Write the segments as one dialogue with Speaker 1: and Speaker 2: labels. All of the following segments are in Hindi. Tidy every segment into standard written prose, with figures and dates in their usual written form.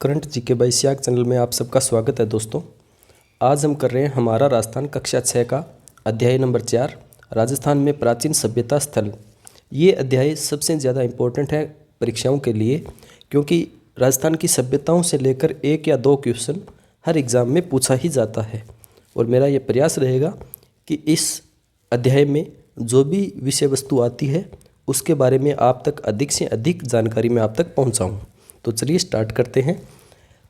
Speaker 1: Current GK by Siyag channel में आप सबका स्वागत है दोस्तों। आज हम कर रहे हैं हमारा राजस्थान कक्षा 6 का अध्याय नंबर 4 राजस्थान में प्राचीन सभ्यता स्थल। ये अध्याय सबसे ज़्यादा इम्पोर्टेंट है परीक्षाओं के लिए, क्योंकि राजस्थान की सभ्यताओं से लेकर 1 या 2 क्वेश्चन हर एग्ज़ाम में पूछा ही जाता है। और मेरा ये प्रयास रहेगा कि इस अध्याय में जो भी विषय वस्तु आती है उसके बारे में आप तक अधिक से अधिक जानकारी मैं आप तक पहुंचाऊं। तो चलिए स्टार्ट करते हैं।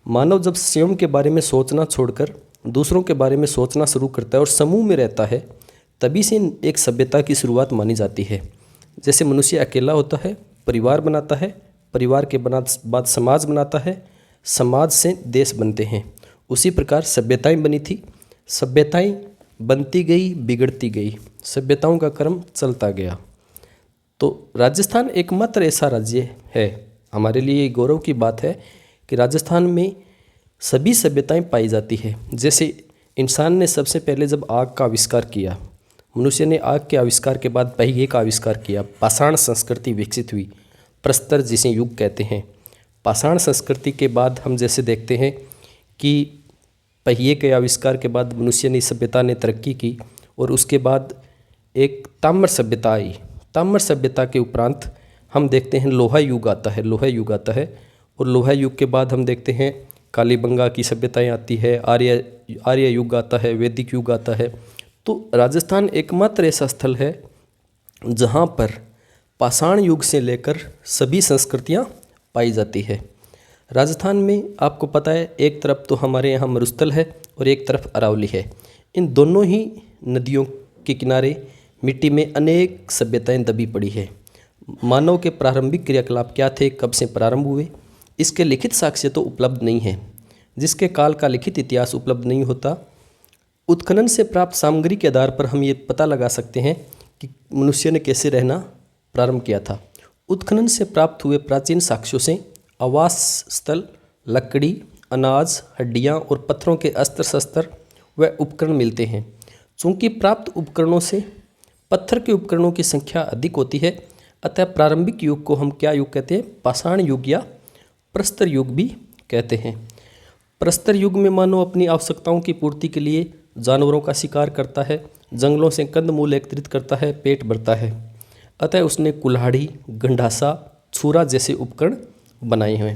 Speaker 1: मानव जब स्वयं के बारे में सोचना छोड़कर दूसरों के बारे में सोचना शुरू करता है और समूह में रहता है, तभी से एक सभ्यता की शुरुआत मानी जाती है। जैसे मनुष्य अकेला होता है, परिवार बनाता है, परिवार के बाद समाज बनाता है, समाज से देश बनते हैं, उसी प्रकार सभ्यताएं बनी थी। सभ्यताएं बनती गई, बिगड़ती गई, सभ्यताओं का क्रम चलता गया। तो राजस्थान एकमात्र ऐसा राज्य है, हमारे लिए ये गौरव की बात है कि राजस्थान में सभी सभ्यताएं पाई जाती है। जैसे इंसान ने सबसे पहले जब आग का आविष्कार किया, मनुष्य ने आग के आविष्कार के बाद पहिए का आविष्कार किया, पाषाण संस्कृति विकसित हुई, प्रस्तर जिसे युग कहते हैं। पाषाण संस्कृति के बाद हम जैसे देखते हैं कि पहिए के आविष्कार के बाद मनुष्य ने सभ्यता ने तरक्की की और उसके बाद एक ताम्र सभ्यता आई। ताम्र सभ्यता के उपरांत हम देखते हैं लोहा युग आता है, लोहा युग आता है। और लोहा युग के बाद हम देखते हैं कालीबंगा की सभ्यताएं आती है, आर्य युग आता है, वैदिक युग आता है। तो राजस्थान एकमात्र ऐसा स्थल है जहाँ पर पाषाण युग से लेकर सभी संस्कृतियाँ पाई जाती है। राजस्थान में आपको पता है एक तरफ तो हमारे यहाँ मरुस्थल है और एक तरफ अरावली है। इन दोनों ही नदियों के किनारे मिट्टी में अनेक सभ्यताएं दबी पड़ी है। मानव के प्रारंभिक क्रियाकलाप क्या थे, कब से प्रारंभ हुए, इसके लिखित साक्ष्य तो उपलब्ध नहीं है। जिसके काल का लिखित इतिहास उपलब्ध नहीं होता, उत्खनन से प्राप्त सामग्री के आधार पर हम ये पता लगा सकते हैं कि मनुष्य ने कैसे रहना प्रारंभ किया था। उत्खनन से प्राप्त हुए प्राचीन साक्ष्यों से आवास स्थल, लकड़ी, अनाज, हड्डियाँ और पत्थरों के अस्त्र शस्त्र व उपकरण मिलते हैं। चूँकि प्राप्त उपकरणों से पत्थर के उपकरणों की संख्या अधिक होती है, अतः प्रारंभिक युग को हम क्या युग कहते हैं, पाषाण युग या प्रस्तर युग भी कहते हैं। प्रस्तर युग में मानव अपनी आवश्यकताओं की पूर्ति के लिए जानवरों का शिकार करता है, जंगलों से कंदमूल एकत्रित करता है, पेट भरता है। अतः उसने कुल्हाड़ी, गंडासा, छुरा जैसे उपकरण बनाए हैं।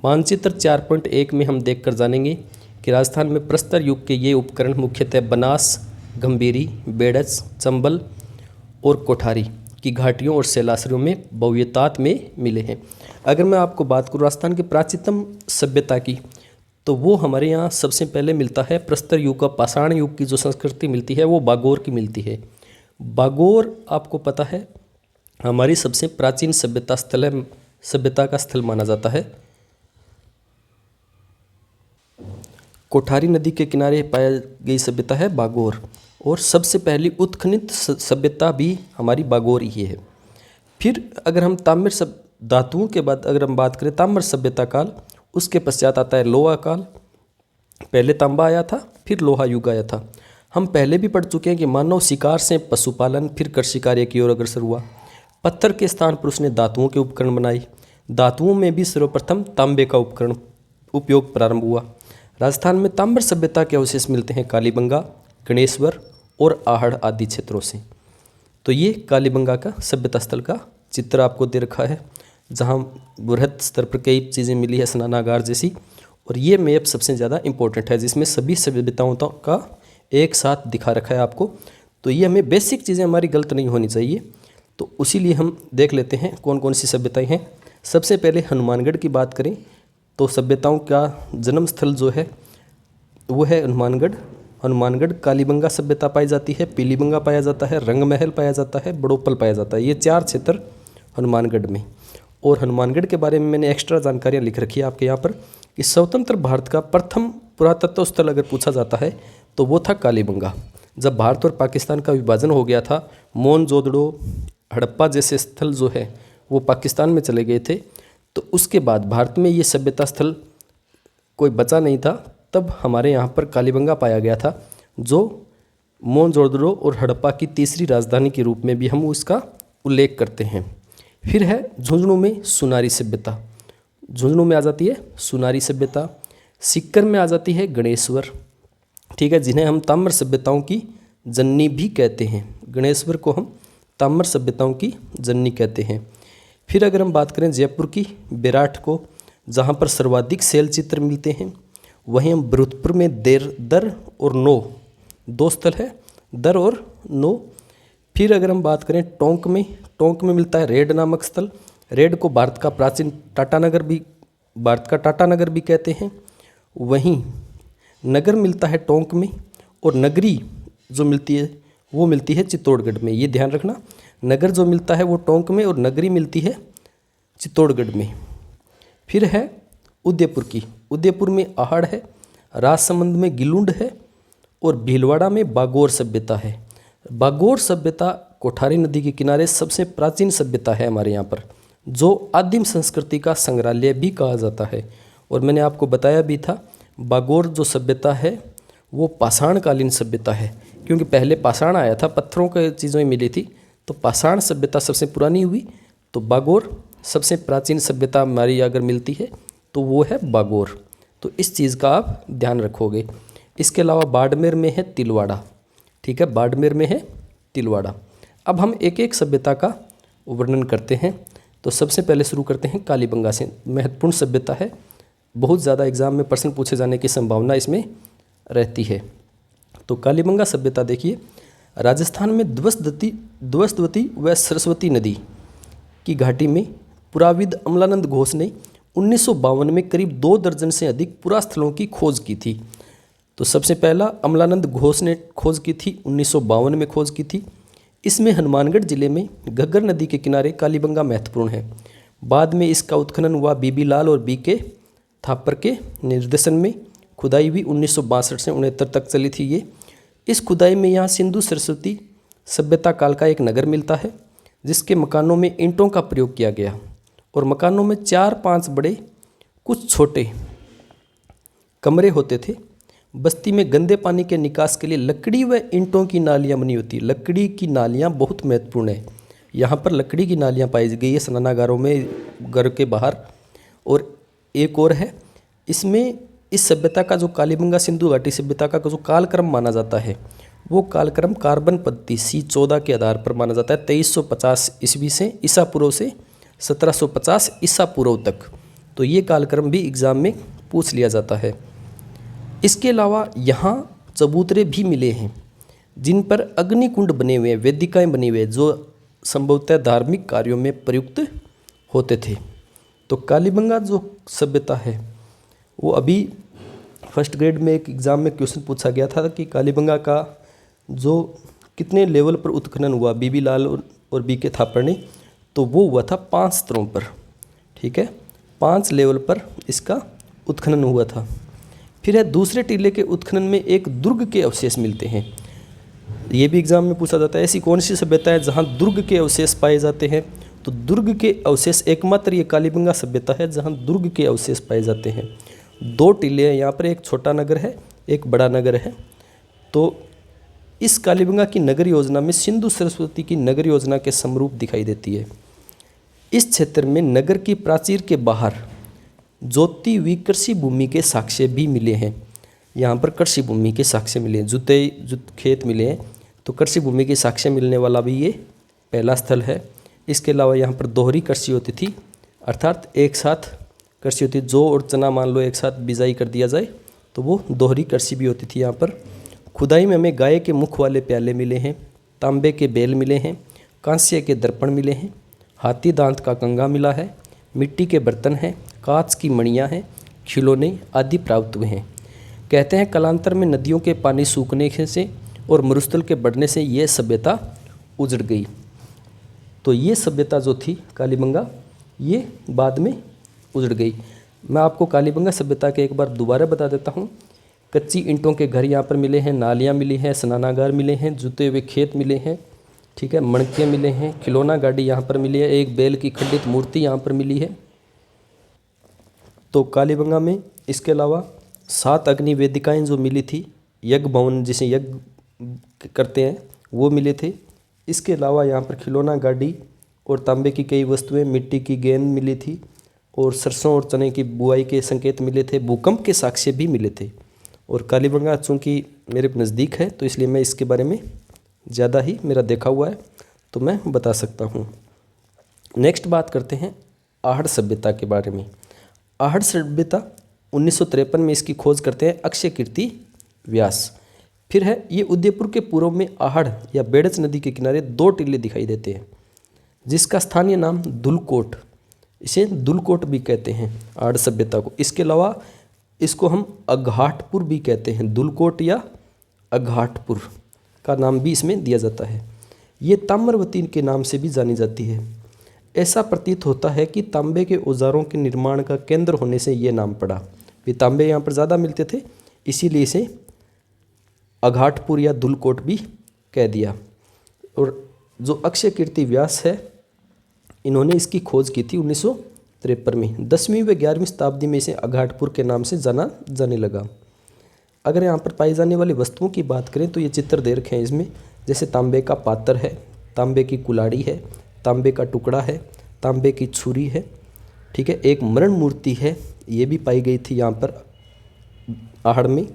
Speaker 1: मानचित्र 4.1 में हम देखकर जानेंगे कि राजस्थान में प्रस्तर युग के ये उपकरण मुख्यतः बनास, गंभीरी, बेड़च, चंबल और कोठारी की घाटियों और शैलाश्रयों में बहुतायत में मिले हैं। अगर मैं आपको बात करूँ राजस्थान की प्राचीनतम सभ्यता की, तो वो हमारे यहाँ सबसे पहले मिलता है प्रस्तर युग का। पाषाण युग की जो संस्कृति मिलती है वो बागोर की मिलती है। बागोर आपको पता है हमारी सबसे प्राचीन सभ्यता स्थल है, सभ्यता का स्थल माना जाता है। कोठारी नदी के किनारे पाई गई सभ्यता है बागोर, और सबसे पहली उत्खनित सभ्यता भी हमारी बागोर ही है। फिर अगर हम ताम्र धातुओं के बाद अगर हम बात करें ताम्र सभ्यता काल, उसके पश्चात आता है लोहा काल। पहले तांबा आया था, फिर लोहा युग आया था। हम पहले भी पढ़ चुके हैं कि मानव शिकार से पशुपालन, फिर कृषि कार्य की ओर अग्रसर हुआ। पत्थर के स्थान पर उसने धातुओं के उपकरण बनाए। धातुओं में भी सर्वप्रथम तांबे का उपकरण उपयोग प्रारंभ हुआ। राजस्थान में ताम्र सभ्यता के अवशेष मिलते हैं कालीबंगा, गणेश्वर और आहड़ आदि क्षेत्रों से। तो ये कालीबंगा का सभ्यता स्थल का चित्र आपको दे रखा है, जहाँ बृहद स्तर पर कई चीज़ें मिली है, स्नानागार जैसी। और ये मैप सबसे ज़्यादा इम्पोर्टेंट है, जिसमें सभी सभ्यताओं का एक साथ दिखा रखा है आपको। तो ये हमें बेसिक चीज़ें हमारी गलत नहीं होनी चाहिए। तो उसीलिए हम देख लेते हैं कौन कौन सी सभ्यताएँ हैं। सबसे पहले हनुमानगढ़ की बात करें तो सभ्यताओं का जन्म स्थल जो है वो है हनुमानगढ़। हनुमानगढ़ कालीबंगा सभ्यता पाई जाती है, पीलीबंगा पाया जाता है, रंगमहल पाया जाता है, बड़ोपल पाया जाता है। ये 4 क्षेत्र हनुमानगढ़ में। और हनुमानगढ़ के बारे में मैंने एक्स्ट्रा जानकारियाँ लिख रखी है आपके यहाँ पर कि स्वतंत्र भारत का प्रथम पुरातत्व स्थल अगर पूछा जाता है तो वो था कालीबंगा। जब भारत और पाकिस्तान का विभाजन हो गया था, मोहनजोदड़ो, हड़प्पा जैसे स्थल जो है वो पाकिस्तान में चले गए थे। तो उसके बाद भारत में ये सभ्यता स्थल कोई बचा नहीं था। तब हमारे यहाँ पर कालीबंगा पाया गया था, जो मोहनजोदड़ो और हड़प्पा की तीसरी राजधानी के रूप में भी हम उसका उल्लेख करते हैं। फिर है झुंझुनू में सुनारी सभ्यता। झुंझुनू में आ जाती है सुनारी सभ्यता। सीकर में आ जाती है गणेश्वर, ठीक है, जिन्हें हम ताम्र सभ्यताओं की जननी भी कहते हैं। गणेश्वर को हम ताम्र सभ्यताओं की जननी कहते हैं। फिर अगर हम बात करें जयपुर की, बेराठ को, जहाँ पर सर्वाधिक शैल चित्र मिलते हैं। वहीं हम भरतपुर में दर और नो, दो स्थल है, दर और नो। फिर अगर हम बात करें टोंक में मिलता है रेड नामक स्थल। रेड को भारत का टाटा नगर भी कहते हैं। वहीं नगर मिलता है टोंक में, और नगरी जो मिलती है वो मिलती है चित्तौड़गढ़ में। ये ध्यान रखना, नगर जो मिलता है वो टोंक में और नगरी मिलती है चित्तौड़गढ़ में। फिर है उदयपुर में आहड़ है, राजसमंद में गिलुंड है, और भीलवाड़ा में बागोर सभ्यता है। बागोर सभ्यता कोठारी नदी के किनारे सबसे प्राचीन सभ्यता है हमारे यहाँ पर, जो आदिम संस्कृति का संग्रहालय भी कहा जाता है। और मैंने आपको बताया भी था, बागोर जो सभ्यता है वो पाषाणकालीन सभ्यता है, क्योंकि पहले पाषाण आया था, पत्थरों की चीज़ें मिली थी, तो पाषाण सभ्यता सबसे पुरानी हुई। तो बागोर सबसे प्राचीन सभ्यता हमारी अगर मिलती है तो वो है बागोर। तो इस चीज़ का आप ध्यान रखोगे। इसके अलावा बाड़मेर में है तिलवाड़ा, ठीक है, बाड़मेर में है तिलवाड़ा। अब हम एक एक सभ्यता का वर्णन करते हैं। तो सबसे पहले शुरू करते हैं कालीबंगा से। महत्वपूर्ण सभ्यता है, बहुत ज़्यादा एग्जाम में प्रश्न पूछे जाने की संभावना इसमें रहती है। तो कालीबंगा सभ्यता देखिए, राजस्थान में द्वस्तवती व सरस्वती नदी की घाटी में पुराविद अमलानंद घोष ने 1952 में करीब 2 दर्जन से अधिक पुरास्थलों की खोज की थी। तो सबसे पहला अमलानंद घोष ने खोज की थी, 1952 में खोज की थी। इसमें हनुमानगढ़ जिले में घग्गर नदी के किनारे कालीबंगा महत्वपूर्ण है। बाद में इसका उत्खनन हुआ बीबी लाल और बीके थापर के निर्देशन में। खुदाई हुई 1962 से 1969 तक चली थी ये। इस खुदाई में यहाँ सिंधु सरस्वती सभ्यता काल का एक नगर मिलता है, जिसके मकानों में ईंटों का प्रयोग किया गया, और मकानों में 4-5 बड़े कुछ छोटे कमरे होते थे। बस्ती में गंदे पानी के निकास के लिए लकड़ी व ईंटों की नालियाँ बनी होती है। लकड़ी की नालियाँ बहुत महत्वपूर्ण है, यहाँ पर लकड़ी की नालियाँ पाई गई है स्नानागारों में, घर के बाहर। और एक और है, इसमें इस सभ्यता का जो कालीबंगा सिंधु घाटी सभ्यता का जो कालक्रम माना जाता है, वो कालक्रम कार्बन पद्धति C14 के आधार पर माना जाता है। 2350 ईस्वी से ईसा पूर्व से 1750 ईसा पूर्व तक। तो ये कालक्रम भी एग्जाम में पूछ लिया जाता है। इसके अलावा यहाँ चबूतरे भी मिले हैं, जिन पर अग्निकुंड बने हुए, वेदिकाएँ बनी हुए, जो संभवतः धार्मिक कार्यों में प्रयुक्त होते थे। तो कालीबंगा जो सभ्यता है वो अभी फर्स्ट ग्रेड में एक एग्ज़ाम में क्वेश्चन पूछा गया था कि कालीबंगा का जो कितने लेवल पर उत्खनन हुआ बीबी लाल और बीके थापर ने, तो वो हुआ था 5 स्तरों पर, ठीक है, 5 लेवल पर इसका उत्खनन हुआ था। फिर है दूसरे टीले के उत्खनन में एक दुर्ग के अवशेष मिलते हैं। ये भी एग्जाम में पूछा जाता है, ऐसी कौन सी सभ्यता है जहाँ दुर्ग के अवशेष पाए जाते हैं। तो दुर्ग के अवशेष एकमात्र ये कालीबंगा सभ्यता है जहाँ दुर्ग के अवशेष पाए जाते हैं। 2 टीले हैं यहाँ पर, एक छोटा नगर है, एक बड़ा नगर है। तो इस कालीबंगा की नगर योजना में सिंधु सरस्वती की नगर योजना के समरूप दिखाई देती है। इस क्षेत्र में नगर की प्राचीर के बाहर ज्योति व कृषि भूमि के साक्ष्य भी मिले हैं। यहाँ पर कृषि भूमि के साक्ष्य मिले हैं, जुत खेत मिले हैं, तो कृषि भूमि के साक्ष्य मिलने वाला भी ये पहला स्थल है। इसके अलावा यहाँ पर दोहरी कृषि होती थी, अर्थात एक साथ कृषि होती, जौ और चना मान लो एक साथ बिजाई कर दिया जाए तो वो दोहरी कृषि भी होती थी यहाँ पर। खुदाई में हमें गाय के मुख वाले प्याले मिले हैं, तांबे के बेल मिले हैं, कांस्य के दर्पण मिले हैं, हाथी दांत का कंगा मिला है, मिट्टी के बर्तन हैं, कांच की मणियाँ हैं, खिलौने आदि प्राप्त हुए हैं। कहते हैं कालांतर में नदियों के पानी सूखने से और मरुस्थल के बढ़ने से यह सभ्यता उजड़ गई। तो ये सभ्यता जो थी कालीबंगा, ये बाद में उजड़ गई। मैं आपको कालीबंगा सभ्यता के एक बार दोबारा बता देता हूँ। कच्ची ईंटों के घर यहाँ पर मिले हैं, नालियाँ मिली हैं, स्नानागार मिले हैं, जुते हुए खेत मिले हैं, ठीक है, मणके मिले हैं, खिलौना गाड़ी यहाँ पर मिली है, एक बैल की खंडित मूर्ति यहाँ पर मिली है। तो कालीबंगा में इसके अलावा 7 अग्नि वेदिकाएँ जो मिली थी, यज्ञ भवन जिसे यज्ञ करते हैं वो मिले थे। इसके अलावा यहाँ पर खिलौना गाड़ी और तांबे की कई वस्तुएं, मिट्टी की गेंद मिली थी, और सरसों और चने की बुआई के संकेत मिले थे। भूकंप के साक्ष्य भी मिले थे। और कालीबंगा चूँकि मेरे नज़दीक है तो इसलिए मैं इसके बारे में ज़्यादा ही मेरा देखा हुआ है तो मैं बता सकता हूँ। नेक्स्ट बात करते हैं आहड़ सभ्यता के बारे में। आहड़ सभ्यता 1953 में इसकी खोज करते हैं अक्षय कीर्ति व्यास। फिर है ये उदयपुर के पूर्व में आहड़ या बेड़च नदी के किनारे 2 टीले दिखाई देते हैं जिसका स्थानीय नाम दुलकोट, इसे दुलकोट भी कहते हैं आहड़ सभ्यता को। इसके अलावा इसको हम अघाटपुर भी कहते हैं, दुलकोट या अघाटपुर का नाम भी इसमें दिया जाता है। ये ताम्रवती के नाम से भी जानी जाती है। ऐसा प्रतीत होता है कि तांबे के औजारों के निर्माण का केंद्र होने से ये नाम पड़ा। ये तांबे यहाँ पर ज़्यादा मिलते थे इसीलिए इसे अघाटपुर या दुलकोट भी कह दिया। और जो अक्षय कीर्ति व्यास है इन्होंने इसकी खोज की थी 1953 में। 10वीं व 11वीं शताब्दी में इसे अघाटपुर के नाम से जाना जाने लगा। अगर यहाँ पर पाई जाने वाली वस्तुओं की बात करें तो ये चित्र दे रखे हैं इसमें, जैसे तांबे का पात्र है, तांबे की कुल्हाड़ी है, तांबे का टुकड़ा है, तांबे की छुरी है, ठीक है। एक मरण मूर्ति है, ये भी पाई गई थी यहाँ पर आहड़ में।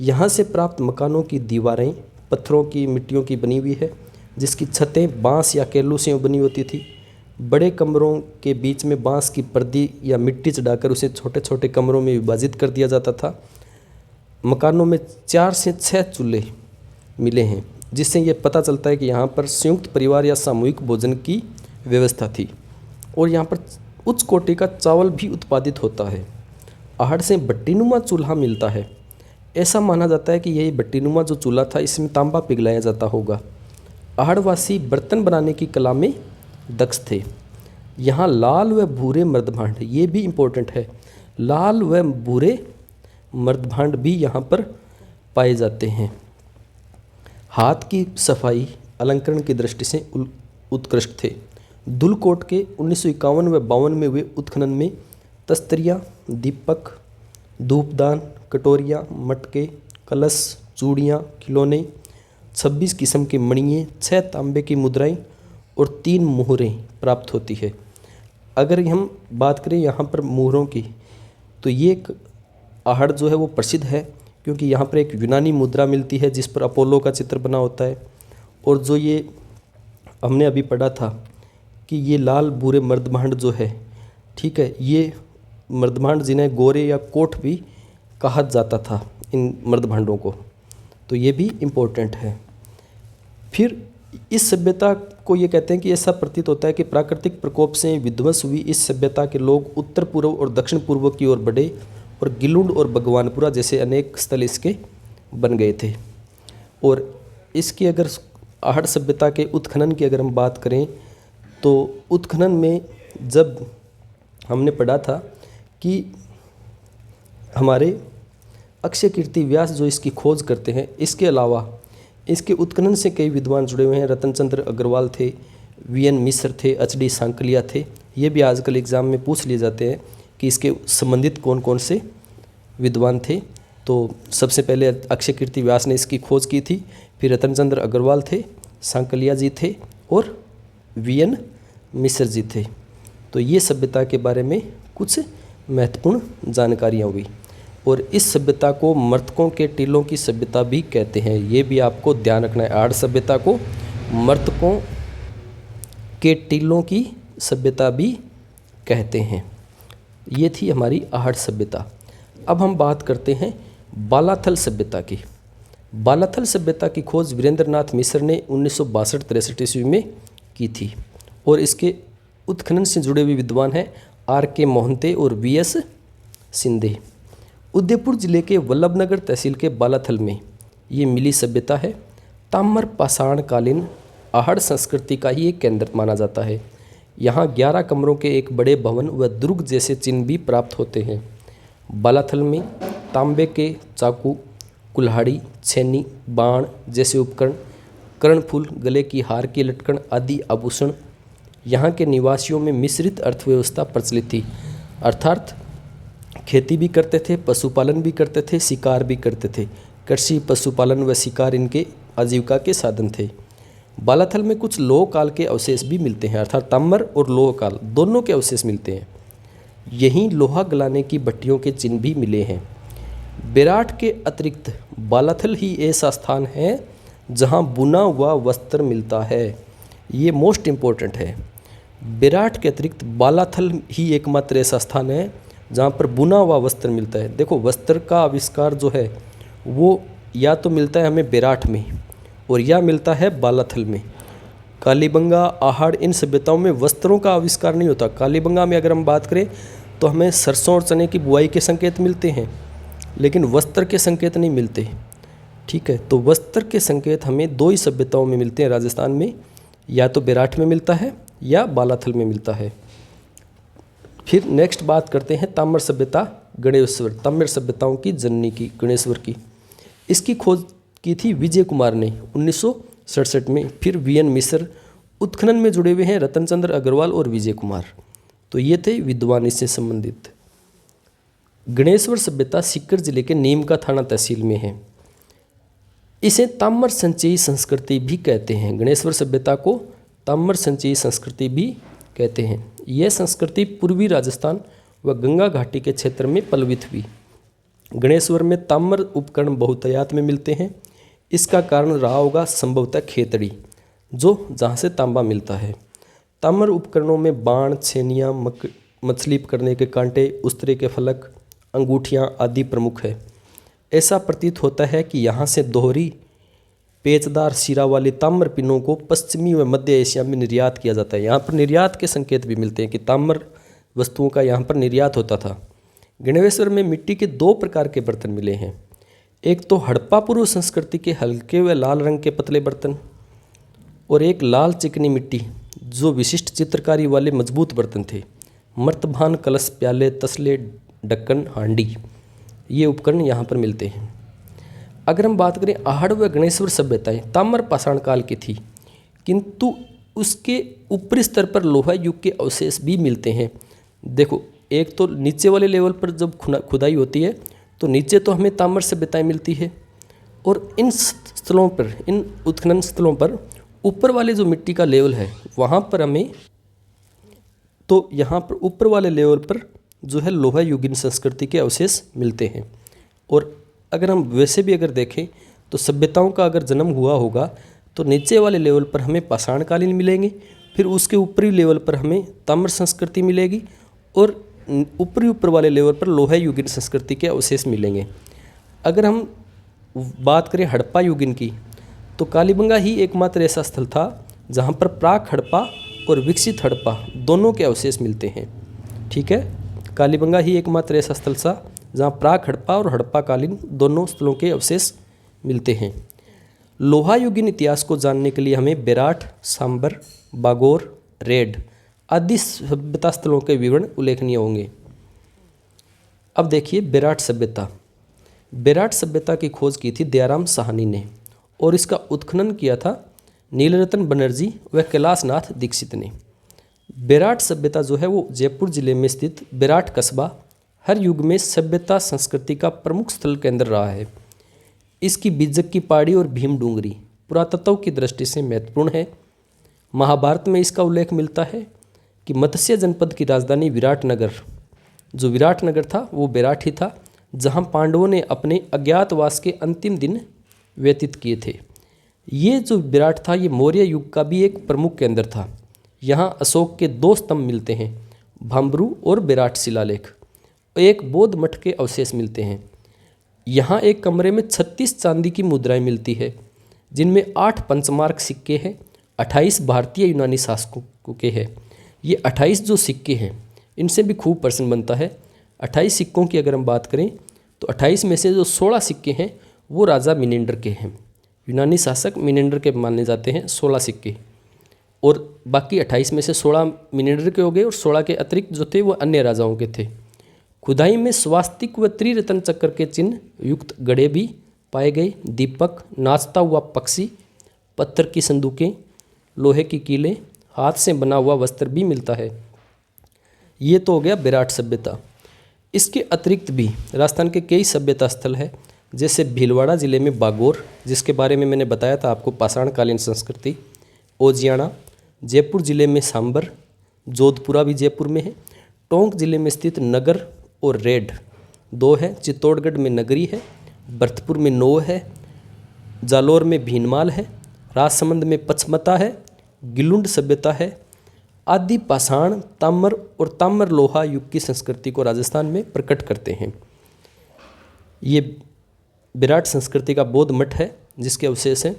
Speaker 1: यहाँ से प्राप्त मकानों की दीवारें पत्थरों की मिट्टियों की बनी हुई है जिसकी छतें बांस या केलू से बनी होती थी। बड़े कमरों के बीच में बांस की पर्दी या मिट्टी चढ़ाकर उसे छोटे छोटे कमरों में विभाजित कर दिया जाता था। मकानों में 4 से 6 चूल्हे मिले हैं जिससे ये पता चलता है कि यहाँ पर संयुक्त परिवार या सामूहिक भोजन की व्यवस्था थी। और यहाँ पर उच्च कोटि का चावल भी उत्पादित होता है। आहड़ से भट्टीनुमा चूल्हा मिलता है। ऐसा माना जाता है कि यही भट्टीनुमा जो चूल्हा था इसमें तांबा पिघलाया जाता होगा। आहड़वासी बर्तन बनाने की कला में दक्ष थे। यहाँ लाल व भूरे मर्दभांड, ये भी इम्पोर्टेंट है, लाल व भूरे मर्दभांड भी यहाँ पर पाए जाते हैं। हाथ की सफाई अलंकरण की दृष्टि से उत्कृष्ट थे। दुलकोट के 1951 व 52 में हुए उत्खनन में तस्तरियाँ, दीपक, धूपदान, कटोरियाँ, मटके, कलश, चूड़ियाँ, खिलौने, 26 किस्म के मणिये, 6 तांबे की मुद्राएं और 3 मोहरें प्राप्त होती है। अगर हम बात करें यहाँ पर मोहरों की तो ये एक आहड़ जो है वो प्रसिद्ध है क्योंकि यहाँ पर एक यूनानी मुद्रा मिलती है जिस पर अपोलो का चित्र बना होता है। और जो ये हमने अभी पढ़ा था कि ये लाल भूरे मर्दभांड जो है, ठीक है, ये मर्दभांड जिन्हें गोरे या कोठ भी कहा जाता था इन मर्दभांडों को, तो ये भी इम्पोर्टेंट है। फिर इस सभ्यता को ये कहते हैं कि ऐसा प्रतीत होता है कि प्राकृतिक प्रकोप से विध्वंस हुई इस सभ्यता के लोग उत्तर पूर्व और दक्षिण पूर्व की ओर बढ़े और गिलुंड और भगवानपुरा जैसे अनेक स्थल इसके बन गए थे। और इसकी अगर आहड़ सभ्यता के उत्खनन की अगर हम बात करें तो उत्खनन में जब हमने पढ़ा था कि हमारे अक्षय कीर्ति व्यास जो इसकी खोज करते हैं, इसके अलावा इसके उत्खनन से कई विद्वान जुड़े हुए हैं। रतनचंद्र अग्रवाल थे, वीएन मिश्र थे, एचडी सांकलिया थे। ये भी आजकल एग्ज़ाम में पूछ लिए जाते हैं कि इसके संबंधित कौन कौन से विद्वान थे। तो सबसे पहले अक्षय कीर्ति व्यास ने इसकी खोज की थी, फिर रतनचंद्र अग्रवाल थे, सांकलिया जी थे और वीएन मिश्र जी थे। तो ये सभ्यता के बारे में कुछ महत्वपूर्ण जानकारियाँ हुई। और इस सभ्यता को मर्तकों के टीलों की सभ्यता भी कहते हैं, ये भी आपको ध्यान रखना है। आहड़ सभ्यता को मर्तकों के टीलों की सभ्यता भी कहते हैं। ये थी हमारी आहड़ सभ्यता। अब हम बात करते हैं बालाथल सभ्यता की। बालाथल सभ्यता की खोज वीरेंद्रनाथ मिश्र ने 1962-63 ईस्वी में की थी और इसके उत्खनन से जुड़े हुए विद्वान हैं आर.के. मोहंते और वी.एस. सिंधे। उदयपुर जिले के वल्लभनगर तहसील के बालाथल में ये मिली सभ्यता है। ताम्र पाषाणकालीन आहड़ संस्कृति का ही एक केंद्र माना जाता है। यहाँ 11 कमरों के एक बड़े भवन व दुर्ग जैसे चिन्ह भी प्राप्त होते हैं। बालाथल में तांबे के चाकू, कुल्हाड़ी, छेनी, बाण जैसे उपकरण, कर्णफूल, गले की हार की लटकन आदि आभूषण। यहाँ के निवासियों में मिश्रित अर्थव्यवस्था प्रचलित थी, अर्थात खेती भी करते थे, पशुपालन भी करते थे, शिकार भी करते थे। कृषि, पशुपालन व शिकार इनके आजीविका के साधन थे। बालाथल में कुछ लोह काल के अवशेष भी मिलते हैं, अर्थात ताम्र और लोह काल दोनों के अवशेष मिलते हैं। यहीं लोहा गलाने की भट्टियों के चिन्ह भी मिले हैं। बेराट के अतिरिक्त बालाथल ही ऐसा स्थान है जहां बुना हुआ वस्त्र मिलता है। ये मोस्ट इम्पोर्टेंट है। बेराट के अतिरिक्त बालाथल ही एकमात्र ऐसा स्थान है जहाँ पर बुना हुआ वस्त्र मिलता है। देखो, वस्त्र का आविष्कार जो है वो या तो मिलता है हमें बेराट में और या मिलता है बालाथल में। कालीबंगा, आहड़, इन सभ्यताओं में वस्त्रों का आविष्कार नहीं होता। कालीबंगा में अगर हम बात करें तो हमें सरसों और चने की बुआई के संकेत मिलते हैं, लेकिन वस्त्र के संकेत नहीं मिलते। ठीक है, तो वस्त्र के संकेत हमें दो ही सभ्यताओं में मिलते हैं राजस्थान में, या तो बेराट में मिलता है या बालाथल में मिलता है। फिर नेक्स्ट बात करते हैं ताम्र सभ्यता, गणेश्वर। ताम्र सभ्यताओं की जननी की, गणेश्वर की। इसकी खोज की थी विजय कुमार ने 1967 में। फिर वीएन मिश्र। उत्खनन में जुड़े हुए हैं रतनचंद्र अग्रवाल और विजय कुमार। तो ये थे विद्वान इससे संबंधित। गणेश्वर सभ्यता सीकर जिले के नीमका थाना तहसील में है। इसे ताम्र संचयी संस्कृति भी कहते हैं। गणेश्वर सभ्यता को ताम्र संचयी संस्कृति भी कहते हैं। यह संस्कृति पूर्वी राजस्थान व गंगा घाटी के क्षेत्र में पल्लवित हुई। गणेश्वर में ताम्र उपकरण बहुतायत में मिलते हैं। इसका कारण रहा होगा संभवतः खेतड़ी, जो जहाँ से तांबा मिलता है। ताम्र उपकरणों में बाण, छेनियाँ, मछली पकड़ने के कांटे, उस्तरे के फलक, अंगूठियाँ आदि प्रमुख है। ऐसा प्रतीत होता है कि यहाँ से दोहरी पेचदार सिरा वाली ताम्र पिनों को पश्चिमी व मध्य एशिया में निर्यात किया जाता है। यहाँ पर निर्यात के संकेत भी मिलते हैं कि ताम्र वस्तुओं का यहाँ पर निर्यात होता था। गणेश्वर में मिट्टी के दो प्रकार के बर्तन मिले हैं। एक तो हड़प्पा पूर्व संस्कृति के हल्के व लाल रंग के पतले बर्तन, और एक लाल चिकनी मिट्टी जो विशिष्ट चित्रकारी वाले मजबूत बर्तन थे। मर्तभान, कलश, प्याले, तसले, ढक्कन, हांडी, ये उपकरण यहाँ पर मिलते हैं। अगर हम बात करें आहड़ व गणेश्वर सभ्यताएं ताम्र पाषाण काल की थी, किंतु उसके ऊपरी स्तर पर लोहा युग के अवशेष भी मिलते हैं। देखो, एक तो नीचे वाले लेवल पर जब खुदाई होती है तो नीचे तो हमें ताम्र सभ्यताएं मिलती है, और इन स्थलों पर, इन उत्खनन स्थलों पर ऊपर वाले जो मिट्टी का लेवल है वहाँ पर हमें, तो यहाँ पर ऊपर वाले लेवल पर जो है लोहा युगीन संस्कृति के अवशेष मिलते हैं। और अगर हम वैसे भी अगर देखें तो सभ्यताओं का अगर जन्म हुआ होगा तो नीचे वाले लेवल पर हमें पाषाणकालीन मिलेंगे, फिर उसके ऊपरी लेवल पर हमें ताम्र संस्कृति मिलेगी, और ऊपर वाले लेवल पर लोहा युगीन संस्कृति के अवशेष मिलेंगे। अगर हम बात करें हड़प्पा युगीन की, तो कालीबंगा ही एकमात्र ऐसा स्थल था जहाँ पर प्राक हड़प्पा और विकसित हड़प्पा दोनों के अवशेष मिलते हैं। ठीक है, कालीबंगा ही एकमात्र ऐसा स्थल था जहाँ प्राक हड़प्पा और हड़प्पा कालीन दोनों स्थलों के अवशेष मिलते हैं। लोहा युगीन इतिहास को जानने के लिए हमें बेराट, सांबर, बागोर, रेड आदि सभ्यता स्थलों के विवरण उल्लेखनीय होंगे। अब देखिए बेराट सभ्यता। बेराट सभ्यता की खोज की थी दयाराम साहनी ने, और इसका उत्खनन किया था नीलरतन बनर्जी व कैलाशनाथ दीक्षित ने। बेराट सभ्यता जो है वो जयपुर जिले में स्थित बेराट कस्बा हर युग में सभ्यता संस्कृति का प्रमुख स्थल केंद्र रहा है। इसकी बीजक की पहाड़ी और भीम डूंगरी पुरातत्व की दृष्टि से महत्वपूर्ण है। महाभारत में इसका उल्लेख मिलता है कि मत्स्य जनपद की राजधानी विराटनगर, जो विराटनगर था वो बेराट ही था, जहां पांडवों ने अपने अज्ञातवास के अंतिम दिन व्यतीत किए थे। ये जो विराट था ये मौर्य युग का भी एक प्रमुख केंद्र था। यहाँ अशोक के दो स्तंभ मिलते हैं, भाम्बरू और बेराट शिलालेख। एक बौद्ध मठ के अवशेष मिलते हैं। यहाँ एक कमरे में 36 चांदी की मुद्राएं मिलती है, जिनमें 8 पंचमार्क सिक्के हैं, 28 भारतीय यूनानी शासकों के हैं। ये 28 जो सिक्के हैं इनसे भी खूब प्रश्न बनता है। 28 सिक्कों की अगर हम बात करें तो 28 में से जो 16 सिक्के हैं वो राजा मिनेंडर के हैं। यूनानी शासक मिनेंडर के माने जाते हैं 16 सिक्के, और बाकी 28 में से 16 मिनेंडर के हो गए, और 16 के अतिरिक्त जो थे वो अन्य राजाओं के थे। खुदाई में स्वास्तिक व त्रिरत्न चक्र के चिन्ह युक्त गड़े भी पाए गए। दीपक, नाचता हुआ पक्षी, पत्थर की संदूकें, लोहे की कीलें, हाथ से बना हुआ वस्त्र भी मिलता है। ये तो हो गया बेराट सभ्यता। इसके अतिरिक्त भी राजस्थान के कई सभ्यता स्थल है, जैसे भीलवाड़ा जिले में बागोर, जिसके बारे में मैंने बताया था आपको, पाषाणकालीन संस्कृति। ओजियाना, जयपुर जिले में सांबर, जोधपुरा भी जयपुर में है। टोंक जिले में स्थित नगर और रेड 2 है, चित्तौड़गढ़ में नगरी है, भरतपुर में नौ है, जालौर में भीनमाल है, राजसमंद में पचमता है, गिलुंड सभ्यता है। आदि पाषाण, ताम्र और ताम्र लोहा युग की संस्कृति को राजस्थान में प्रकट करते हैं। ये विराट संस्कृति का बौद्ध मठ है जिसके अवशेष हैं।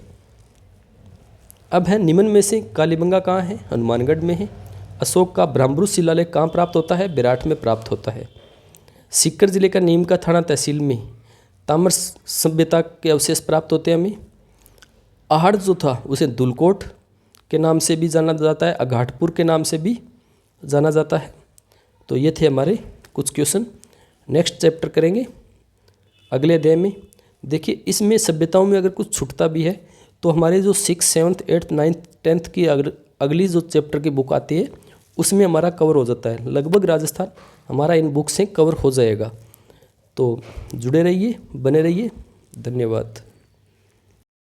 Speaker 1: अब है निम्न में से कालीबंगा कहाँ है? हनुमानगढ़ में है। अशोक का ब्रह्मपुर शिलालेख कहाँ प्राप्त होता है? विराट में प्राप्त होता है। सीकर जिले का नीम का थाना तहसील में ताम्र सभ्यता के अवशेष प्राप्त होते हैं हमें। आहड़ जो था उसे दुलकोट के नाम से भी जाना जाता है, अघाटपुर के नाम से भी जाना जाता है। तो ये थे हमारे कुछ क्वेश्चन। नेक्स्ट चैप्टर करेंगे अगले अध्याय में। देखिए इसमें सभ्यताओं में अगर कुछ छूटता भी है तो हमारे जो 6, 7, 8, 9, 10 की अगली जो चैप्टर की बुक आती है उसमें हमारा कवर हो जाता है। लगभग राजस्थान हमारा इन बुक से कवर हो जाएगा। तो जुड़े रहिए, बने रहिए। धन्यवाद।